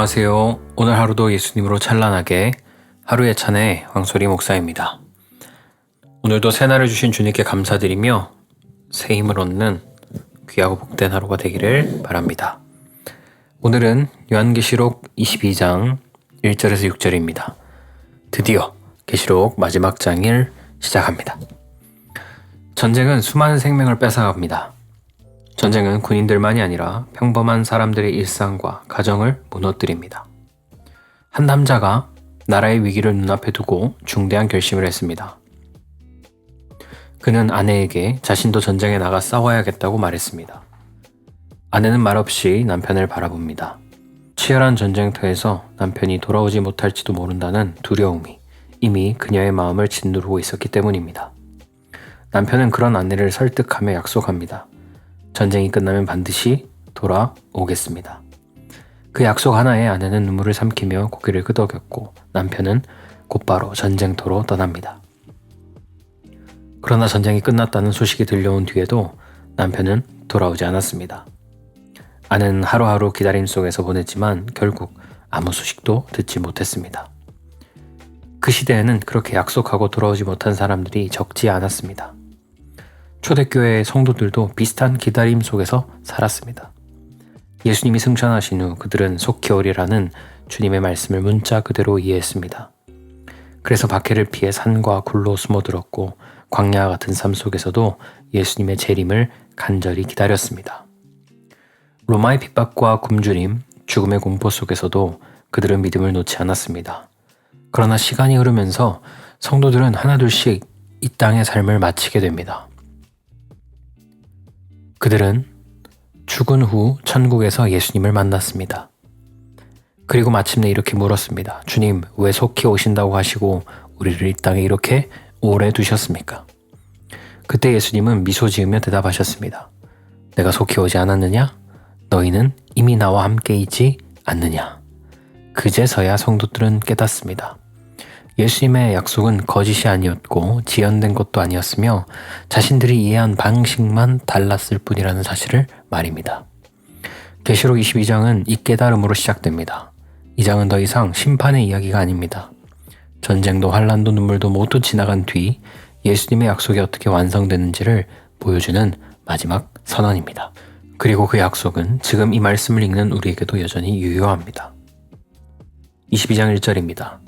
안녕하세요. 오늘 하루도 예수님으로 찬란하게 하루의 찬의 황소리 목사입니다. 오늘도 새날을 주신 주님께 감사드리며 새 힘을 얻는 귀하고 복된 하루가 되기를 바랍니다. 오늘은 요한계시록 22장 1절에서 6절입니다. 드디어 계시록 마지막 장을 시작합니다. 전쟁은 수많은 생명을 뺏어갑니다. 전쟁은 군인들만이 아니라 평범한 사람들의 일상과 가정을 무너뜨립니다. 한 남자가 나라의 위기를 눈앞에 두고 중대한 결심을 했습니다. 그는 아내에게 자신도 전쟁에 나가 싸워야겠다고 말했습니다. 아내는 말없이 남편을 바라봅니다. 치열한 전쟁터에서 남편이 돌아오지 못할지도 모른다는 두려움이 이미 그녀의 마음을 짓누르고 있었기 때문입니다. 남편은 그런 아내를 설득하며 약속합니다. 전쟁이 끝나면 반드시 돌아오겠습니다. 그 약속 하나에 아내는 눈물을 삼키며 고개를 끄덕였고 남편은 곧바로 전쟁터로 떠납니다. 그러나 전쟁이 끝났다는 소식이 들려온 뒤에도 남편은 돌아오지 않았습니다. 아내는 하루하루 기다림 속에서 보냈지만 결국 아무 소식도 듣지 못했습니다. 그 시대에는 그렇게 약속하고 돌아오지 못한 사람들이 적지 않았습니다. 초대교회의 성도들도 비슷한 기다림 속에서 살았습니다. 예수님이 승천하신 후 그들은 속히 오리라는 주님의 말씀을 문자 그대로 이해했습니다. 그래서 박해를 피해 산과 굴로 숨어들었고 광야 같은 삶 속에서도 예수님의 재림을 간절히 기다렸습니다. 로마의 핍박과 굶주림, 죽음의 공포 속에서도 그들은 믿음을 놓지 않았습니다. 그러나 시간이 흐르면서 성도들은 하나둘씩 이 땅의 삶을 마치게 됩니다. 그들은 죽은 후 천국에서 예수님을 만났습니다. 그리고 마침내 이렇게 물었습니다. 주님, 왜 속히 오신다고 하시고 우리를 이 땅에 이렇게 오래 두셨습니까? 그때 예수님은 미소 지으며 대답하셨습니다. 내가 속히 오지 않았느냐? 너희는 이미 나와 함께 있지 않느냐? 그제서야 성도들은 깨닫습니다. 예수님의 약속은 거짓이 아니었고 지연된 것도 아니었으며 자신들이 이해한 방식만 달랐을 뿐이라는 사실을 말입니다. 계시록 22장은 이 깨달음으로 시작됩니다. 이 장은 더 이상 심판의 이야기가 아닙니다. 전쟁도 환란도 눈물도 모두 지나간 뒤 예수님의 약속이 어떻게 완성되는지를 보여주는 마지막 선언입니다. 그리고 그 약속은 지금 이 말씀을 읽는 우리에게도 여전히 유효합니다. 22장 1절입니다.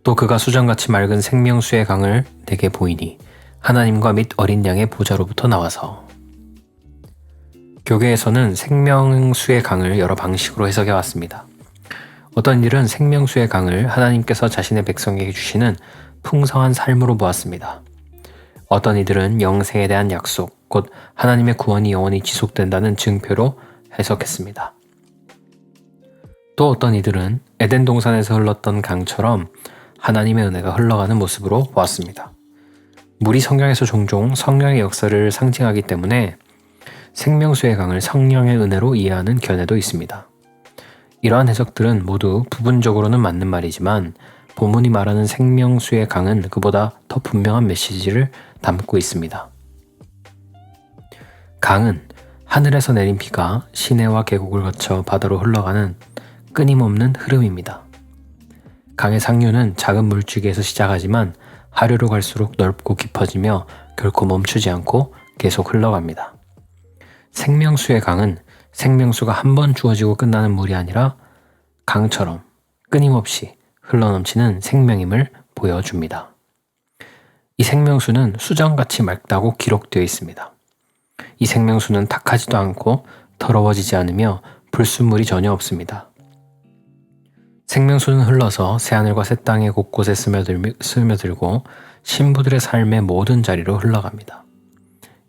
또 그가 수정같이 맑은 생명수의 강을 내게 보이니 하나님과 및 어린 양의 보좌로부터 나와서. 교계에서는 생명수의 강을 여러 방식으로 해석해 왔습니다. 어떤 이들은 생명수의 강을 하나님께서 자신의 백성에게 주시는 풍성한 삶으로 보았습니다. 어떤 이들은 영생에 대한 약속, 곧 하나님의 구원이 영원히 지속된다는 증표로 해석했습니다. 또 어떤 이들은 에덴 동산에서 흘렀던 강처럼 하나님의 은혜가 흘러가는 모습으로 보았습니다. 물이 성경에서 종종 성령의 역사를 상징하기 때문에 생명수의 강을 성령의 은혜로 이해하는 견해도 있습니다. 이러한 해석들은 모두 부분적으로는 맞는 말이지만 본문이 말하는 생명수의 강은 그보다 더 분명한 메시지를 담고 있습니다. 강은 하늘에서 내린 비가 시내와 계곡을 거쳐 바다로 흘러가는 끊임없는 흐름입니다. 강의 상류는 작은 물줄기에서 시작하지만 하류로 갈수록 넓고 깊어지며 결코 멈추지 않고 계속 흘러갑니다. 생명수의 강은 생명수가 한 번 주어지고 끝나는 물이 아니라 강처럼 끊임없이 흘러넘치는 생명임을 보여줍니다. 이 생명수는 수정같이 맑다고 기록되어 있습니다. 이 생명수는 탁하지도 않고 더러워지지 않으며 불순물이 전혀 없습니다. 생명수는 흘러서 새하늘과 새 땅의 곳곳에 스며들고 신부들의 삶의 모든 자리로 흘러갑니다.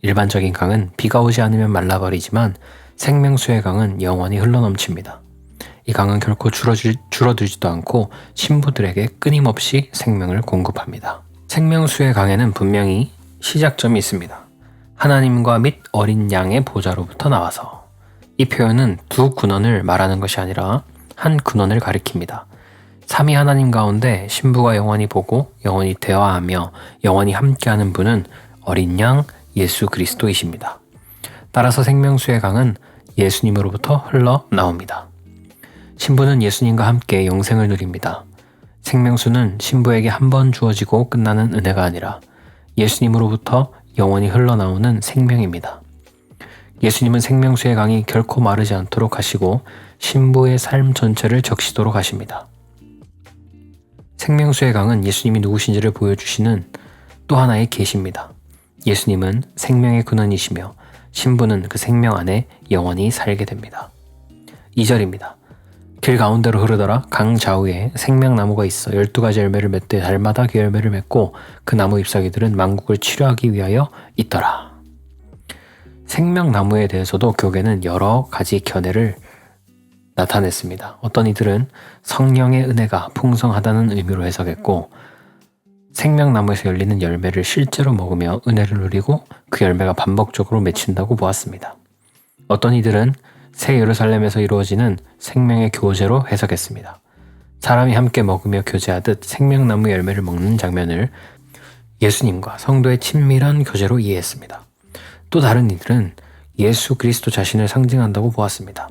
일반적인 강은 비가 오지 않으면 말라버리지만 생명수의 강은 영원히 흘러넘칩니다. 이 강은 결코 줄어들지도 않고 신부들에게 끊임없이 생명을 공급합니다. 생명수의 강에는 분명히 시작점이 있습니다. 하나님과 및 어린 양의 보좌로부터 나와서. 이 표현은 두 근원을 말하는 것이 아니라 한 근원을 가리킵니다. 삼위 하나님 가운데 신부가 영원히 보고 영원히 대화하며 영원히 함께하는 분은 어린 양 예수 그리스도이십니다. 따라서 생명수의 강은 예수님으로부터 흘러나옵니다. 신부는 예수님과 함께 영생을 누립니다. 생명수는 신부에게 한 번 주어지고 끝나는 은혜가 아니라 예수님으로부터 영원히 흘러나오는 생명입니다. 예수님은 생명수의 강이 결코 마르지 않도록 하시고 신부의 삶 전체를 적시도록 하십니다. 생명수의 강은 예수님이 누구신지를 보여주시는 또 하나의 계시입니다. 예수님은 생명의 근원이시며 신부는 그 생명 안에 영원히 살게 됩니다. 2절입니다. 길 가운데로 흐르더라. 강 좌우에 생명나무가 있어 12가지 열매를 맺되 달마다 그 열매를 맺고 그 나무 잎사귀들은 만국을 치료하기 위하여 있더라. 생명나무에 대해서도 교계는 여러 가지 견해를 나타냈습니다. 어떤 이들은 성령의 은혜가 풍성하다는 의미로 해석했고 생명나무에서 열리는 열매를 실제로 먹으며 은혜를 누리고 그 열매가 반복적으로 맺힌다고 보았습니다. 어떤 이들은 새 예루살렘에서 이루어지는 생명의 교제로 해석했습니다. 사람이 함께 먹으며 교제하듯 생명나무 열매를 먹는 장면을 예수님과 성도의 친밀한 교제로 이해했습니다. 또 다른 이들은 예수 그리스도 자신을 상징한다고 보았습니다.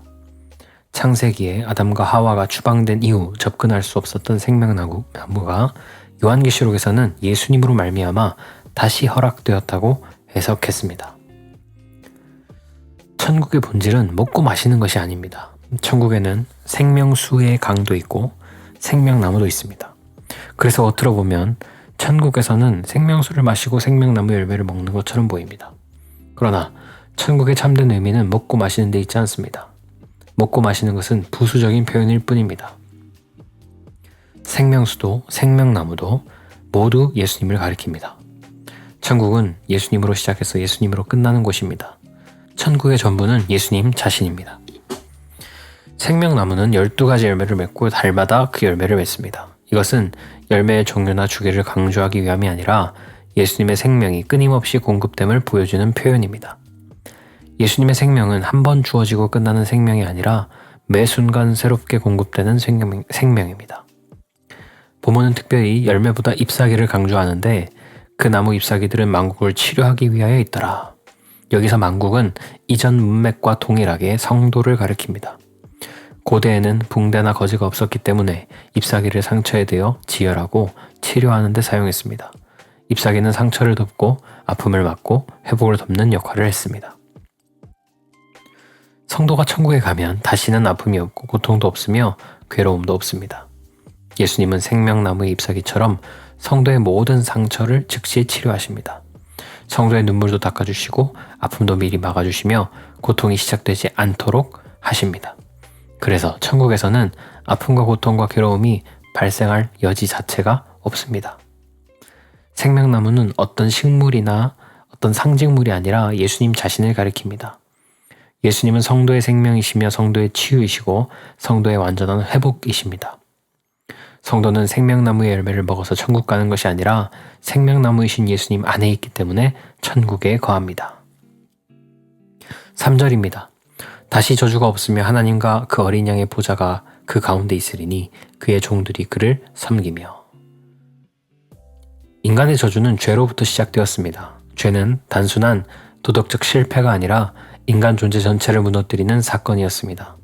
창세기에 아담과 하와가 추방된 이후 접근할 수 없었던 생명나무가 요한계시록에서는 예수님으로 말미암아 다시 허락되었다고 해석했습니다. 천국의 본질은 먹고 마시는 것이 아닙니다. 천국에는 생명수의 강도 있고 생명나무도 있습니다. 그래서 겉으로 보면 천국에서는 생명수를 마시고 생명나무 열매를 먹는 것처럼 보입니다. 그러나 천국의 참된 의미는 먹고 마시는 데 있지 않습니다. 먹고 마시는 것은 부수적인 표현일 뿐입니다. 생명수도 생명나무도 모두 예수님을 가리킵니다. 천국은 예수님으로 시작해서 예수님으로 끝나는 곳입니다. 천국의 전부는 예수님 자신입니다. 생명나무는 12가지 열매를 맺고 달마다 그 열매를 맺습니다. 이것은 열매의 종류나 주기를 강조하기 위함이 아니라 예수님의 생명이 끊임없이 공급됨을 보여주는 표현입니다. 예수님의 생명은 한 번 주어지고 끝나는 생명이 아니라 매 순간 새롭게 공급되는 생명입니다. 본문은 특별히 열매보다 잎사귀를 강조하는데 그 나무 잎사귀들은 만국을 치료하기 위하여 있더라. 여기서 만국은 이전 문맥과 동일하게 성도를 가리킵니다. 고대에는 붕대나 거지가 없었기 때문에 잎사귀를 상처에 대어 지혈하고 치료하는 데 사용했습니다. 잎사귀는 상처를 덮고 아픔을 막고 회복을 돕는 역할을 했습니다. 성도가 천국에 가면 다시는 아픔이 없고 고통도 없으며 괴로움도 없습니다. 예수님은 생명나무의 잎사귀처럼 성도의 모든 상처를 즉시 치료하십니다. 성도의 눈물도 닦아주시고 아픔도 미리 막아주시며 고통이 시작되지 않도록 하십니다. 그래서 천국에서는 아픔과 고통과 괴로움이 발생할 여지 자체가 없습니다. 생명나무는 어떤 식물이나 어떤 상징물이 아니라 예수님 자신을 가리킵니다. 예수님은 성도의 생명이시며 성도의 치유이시고 성도의 완전한 회복이십니다. 성도는 생명나무의 열매를 먹어서 천국 가는 것이 아니라 생명나무이신 예수님 안에 있기 때문에 천국에 거합니다. 3절입니다. 다시 저주가 없으며 하나님과 그 어린 양의 보좌가 그 가운데 있으리니 그의 종들이 그를 섬기며. 인간의 저주는 죄로부터 시작되었습니다. 죄는 단순한 도덕적 실패가 아니라 인간 존재 전체를 무너뜨리는 사건이었습니다.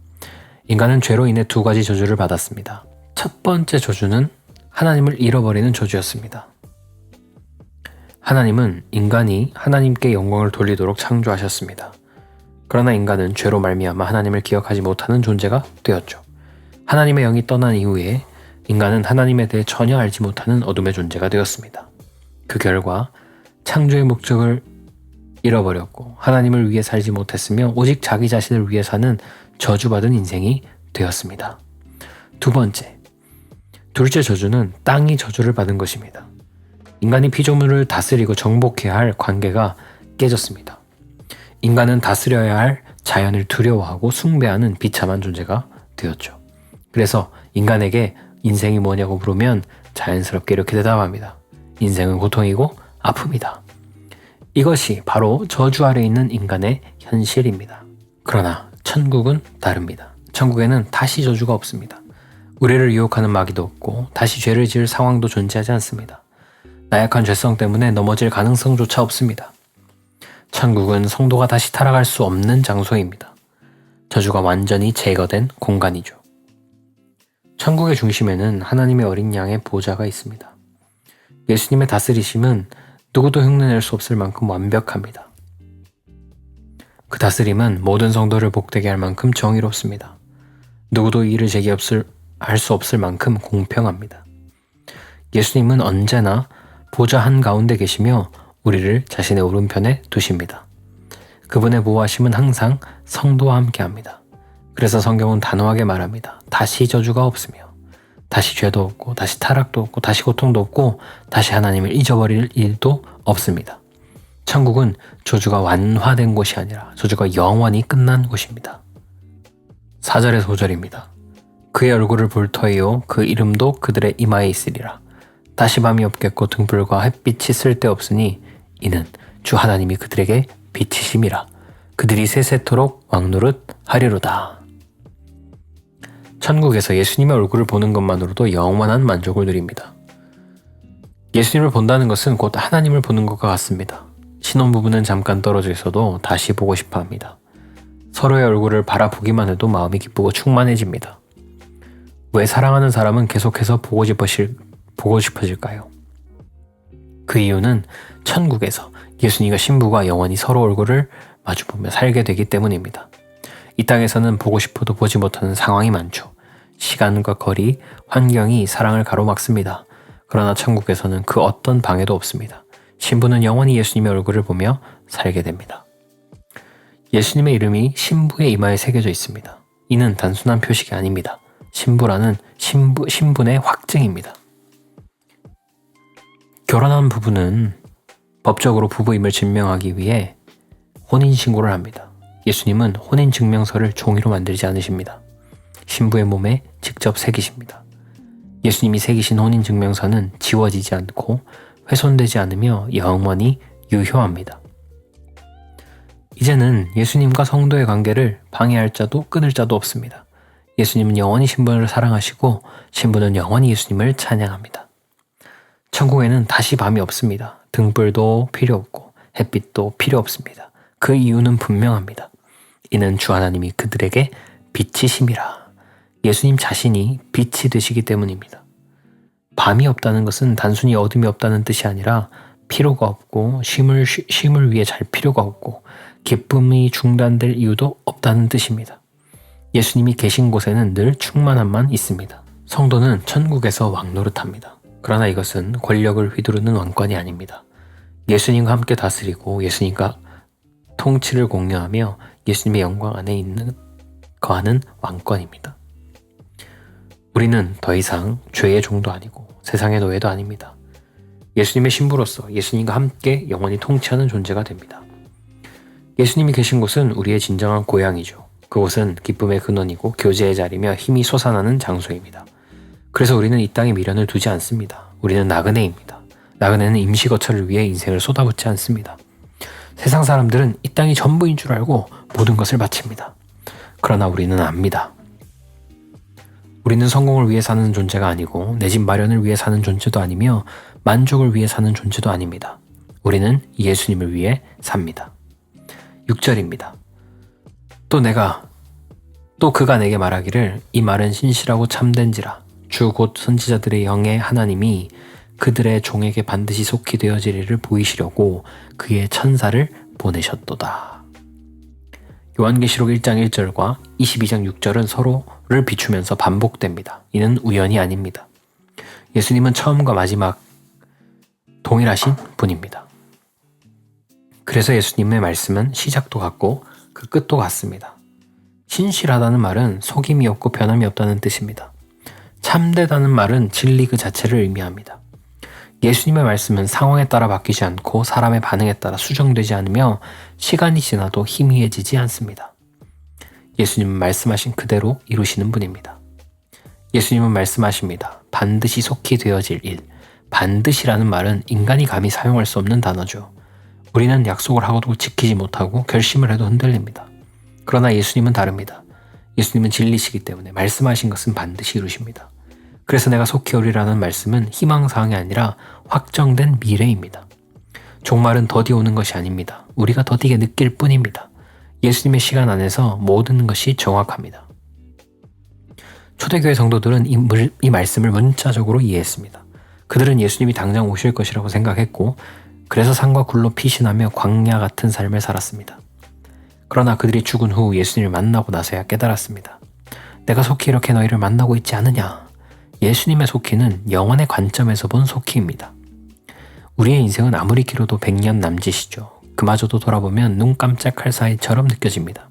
인간은 죄로 인해 2가지 저주를 받았습니다. 첫 번째 저주는 하나님을 잃어버리는 저주였습니다. 하나님은 인간이 하나님께 영광을 돌리도록 창조하셨습니다. 그러나 인간은 죄로 말미암아 하나님을 기억하지 못하는 존재가 되었죠. 하나님의 영이 떠난 이후에 인간은 하나님에 대해 전혀 알지 못하는 어둠의 존재가 되었습니다. 그 결과 창조의 목적을 잃어버렸고 하나님을 위해 살지 못했으며 오직 자기 자신을 위해 사는 저주받은 인생이 되었습니다. 둘째 저주는 땅이 저주를 받은 것입니다. 인간이 피조물을 다스리고 정복해야 할 관계가 깨졌습니다. 인간은 다스려야 할 자연을 두려워하고 숭배하는 비참한 존재가 되었죠. 그래서 인간에게 인생이 뭐냐고 물으면 자연스럽게 이렇게 대답합니다. 인생은 고통이고 아픔이다. 이것이 바로 저주 아래 있는 인간의 현실입니다. 그러나 천국은 다릅니다. 천국에는 다시 저주가 없습니다. 우리를 유혹하는 마귀도 없고 다시 죄를 지을 상황도 존재하지 않습니다. 나약한 죄성 때문에 넘어질 가능성조차 없습니다. 천국은 성도가 다시 타락할 수 없는 장소입니다. 저주가 완전히 제거된 공간이죠. 천국의 중심에는 하나님의 어린 양의 보좌가 있습니다. 예수님의 다스리심은 누구도 흉내낼 수 없을 만큼 완벽합니다. 그 다스림은 모든 성도를 복되게 할 만큼 정의롭습니다. 누구도 이의를 할 수 없을 만큼 공평합니다. 예수님은 언제나 보좌 한가운데 계시며 우리를 자신의 오른편에 두십니다. 그분의 보호하심은 항상 성도와 함께합니다. 그래서 성경은 단호하게 말합니다. 다시 저주가 없으며 다시 죄도 없고 다시 타락도 없고 다시 고통도 없고 다시 하나님을 잊어버릴 일도 없습니다. 천국은 저주가 완화된 곳이 아니라 저주가 영원히 끝난 곳입니다. 4절의 소절입니다. 그의 얼굴을 볼 터이요 그 이름도 그들의 이마에 있으리라. 다시 밤이 없겠고 등불과 햇빛이 쓸데없으니 이는 주 하나님이 그들에게 빛이심이라. 그들이 세세토록 왕노릇 하리로다. 천국에서 예수님의 얼굴을 보는 것만으로도 영원한 만족을 누립니다. 예수님을 본다는 것은 곧 하나님을 보는 것과 같습니다. 신혼부부는 잠깐 떨어져 있어도 다시 보고 싶어 합니다. 서로의 얼굴을 바라보기만 해도 마음이 기쁘고 충만해집니다. 왜 사랑하는 사람은 계속해서 보고 싶어질까요? 그 이유는 천국에서 예수님과 신부가 영원히 서로 얼굴을 마주보며 살게 되기 때문입니다. 이 땅에서는 보고 싶어도 보지 못하는 상황이 많죠. 시간과 거리, 환경이 사랑을 가로막습니다. 그러나 천국에서는 그 어떤 방해도 없습니다. 신부는 영원히 예수님의 얼굴을 보며 살게 됩니다. 예수님의 이름이 신부의 이마에 새겨져 있습니다. 이는 단순한 표식이 아닙니다. 신부라는 신분의 확증입니다. 결혼한 부부는 법적으로 부부임을 증명하기 위해 혼인신고를 합니다. 예수님은 혼인증명서를 종이로 만들지 않으십니다. 신부의 몸에 직접 새기십니다. 예수님이 새기신 혼인증명서는 지워지지 않고 훼손되지 않으며 영원히 유효합니다. 이제는 예수님과 성도의 관계를 방해할 자도 끊을 자도 없습니다. 예수님은 영원히 신부를 사랑하시고 신부는 영원히 예수님을 찬양합니다. 천국에는 다시 밤이 없습니다. 등불도 필요 없고 햇빛도 필요 없습니다. 그 이유는 분명합니다. 이는 주 하나님이 그들에게 빛이심이라. 예수님 자신이 빛이 되시기 때문입니다. 밤이 없다는 것은 단순히 어둠이 없다는 뜻이 아니라 필요가 없고 쉼을 위해 잘 필요가 없고 기쁨이 중단될 이유도 없다는 뜻입니다. 예수님이 계신 곳에는 늘 충만함만 있습니다. 성도는 천국에서 왕노릇합니다. 그러나 이것은 권력을 휘두르는 왕권이 아닙니다. 예수님과 함께 다스리고 예수님과 통치를 공유하며 예수님의 영광 안에 거하는 왕권입니다. 우리는 더 이상 죄의 종도 아니고 세상의 노예도 아닙니다. 예수님의 신부로서 예수님과 함께 영원히 통치하는 존재가 됩니다. 예수님이 계신 곳은 우리의 진정한 고향이죠. 그곳은 기쁨의 근원이고 교제의 자리며 힘이 솟아나는 장소입니다. 그래서 우리는 이 땅에 미련을 두지 않습니다. 우리는 나그네입니다. 나그네는 임시거처를 위해 인생을 쏟아붓지 않습니다. 세상 사람들은 이 땅이 전부인 줄 알고 모든 것을 바칩니다. 그러나 우리는 압니다. 우리는 성공을 위해 사는 존재가 아니고 내 집 마련을 위해 사는 존재도 아니며 만족을 위해 사는 존재도 아닙니다. 우리는 예수님을 위해 삽니다. 6절입니다. 또 그가 내게 말하기를 이 말은 신실하고 참된지라 주 곧 선지자들의 영의 하나님이 그들의 종에게 반드시 속히 되어질 일을 보이시려고 그의 천사를 보내셨도다. 요한계시록 1장 1절과 22장 6절은 서로를 비추면서 반복됩니다. 이는 우연이 아닙니다. 예수님은 처음과 마지막 동일하신 분입니다. 그래서 예수님의 말씀은 시작도 같고 그 끝도 같습니다. 신실하다는 말은 속임이 없고 변함이 없다는 뜻입니다. 참되다는 말은 진리 그 자체를 의미합니다. 예수님의 말씀은 상황에 따라 바뀌지 않고 사람의 반응에 따라 수정되지 않으며 시간이 지나도 희미해지지 않습니다. 예수님은 말씀하신 그대로 이루시는 분입니다. 예수님은 말씀하십니다. 반드시 속히 되어질 일. 반드시라는 말은 인간이 감히 사용할 수 없는 단어죠. 우리는 약속을 하고도 지키지 못하고 결심을 해도 흔들립니다. 그러나 예수님은 다릅니다. 예수님은 진리시기 때문에 말씀하신 것은 반드시 이루십니다. 그래서 내가 속히 오리라는 말씀은 희망사항이 아니라 확정된 미래입니다. 종말은 더디 오는 것이 아닙니다. 우리가 더디게 느낄 뿐입니다. 예수님의 시간 안에서 모든 것이 정확합니다. 초대교회 성도들은 이 말씀을 문자적으로 이해했습니다. 그들은 예수님이 당장 오실 것이라고 생각했고 그래서 산과 굴로 피신하며 광야 같은 삶을 살았습니다. 그러나 그들이 죽은 후 예수님을 만나고 나서야 깨달았습니다. 내가 속히 이렇게 너희를 만나고 있지 않느냐. 예수님의 속히는 영원의 관점에서 본 속히입니다. 우리의 인생은 아무리 길어도 100년 남짓이죠. 그마저도 돌아보면 눈 깜짝할 사이처럼 느껴집니다.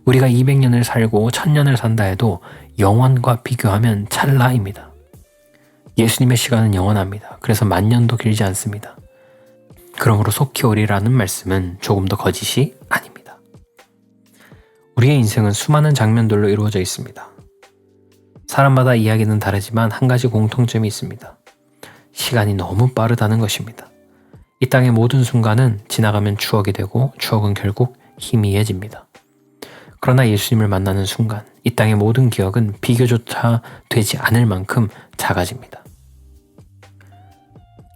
우리가 200년을 살고 1000년을 산다 해도 영원과 비교하면 찰나입니다. 예수님의 시간은 영원합니다. 그래서 10,000년도 길지 않습니다. 그러므로 속히 오리라는 말씀은 조금도 거짓이 아닙니다. 우리의 인생은 수많은 장면들로 이루어져 있습니다. 사람마다 이야기는 다르지만 한 가지 공통점이 있습니다. 시간이 너무 빠르다는 것입니다. 이 땅의 모든 순간은 지나가면 추억이 되고 추억은 결국 희미해집니다. 그러나 예수님을 만나는 순간 이 땅의 모든 기억은 비교조차 되지 않을 만큼 작아집니다.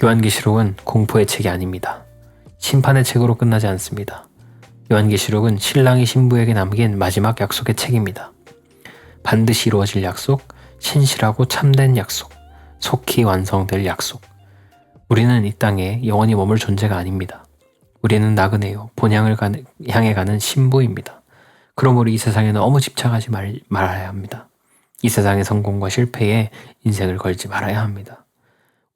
요한계시록은 공포의 책이 아닙니다. 심판의 책으로 끝나지 않습니다. 요한계시록은 신랑이 신부에게 남긴 마지막 약속의 책입니다. 반드시 이루어질 약속, 신실하고 참된 약속, 속히 완성될 약속. 우리는 이 땅에 영원히 머물 존재가 아닙니다. 우리는 나그네요. 본향을 향해 가는 신부입니다. 그러므로 이 세상에 너무 집착하지 말아야 합니다. 이 세상의 성공과 실패에 인생을 걸지 말아야 합니다.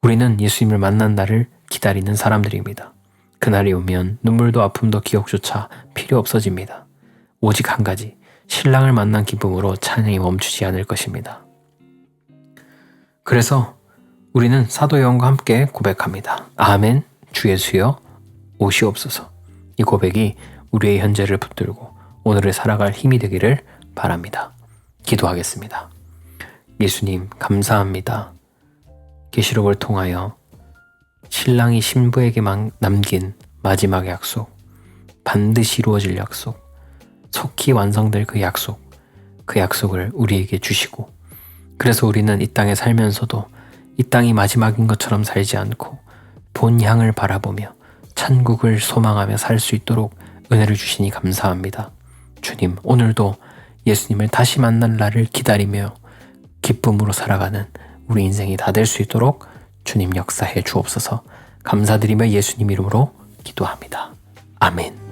우리는 예수님을 만난 날을 기다리는 사람들입니다. 그날이 오면 눈물도 아픔도 기억조차 필요 없어집니다. 오직 한 가지, 신랑을 만난 기쁨으로 찬양이 멈추지 않을 것입니다. 그래서 우리는 사도 요한과 함께 고백합니다. 아멘, 주 예수여 오시옵소서. 이 고백이 우리의 현재를 붙들고 오늘을 살아갈 힘이 되기를 바랍니다. 기도하겠습니다. 예수님 감사합니다. 계시록을 통하여 신랑이 신부에게 남긴 마지막 약속, 반드시 이루어질 약속, 속히 완성될 그 약속을 우리에게 주시고 그래서 우리는 이 땅에 살면서도 이 땅이 마지막인 것처럼 살지 않고 본 향을 바라보며 천국을 소망하며 살 수 있도록 은혜를 주시니 감사합니다. 주님, 오늘도 예수님을 다시 만날 날을 기다리며 기쁨으로 살아가는 우리 인생이 다 될 수 있도록 주님 역사해 주옵소서. 감사드리며 예수님 이름으로 기도합니다. 아멘.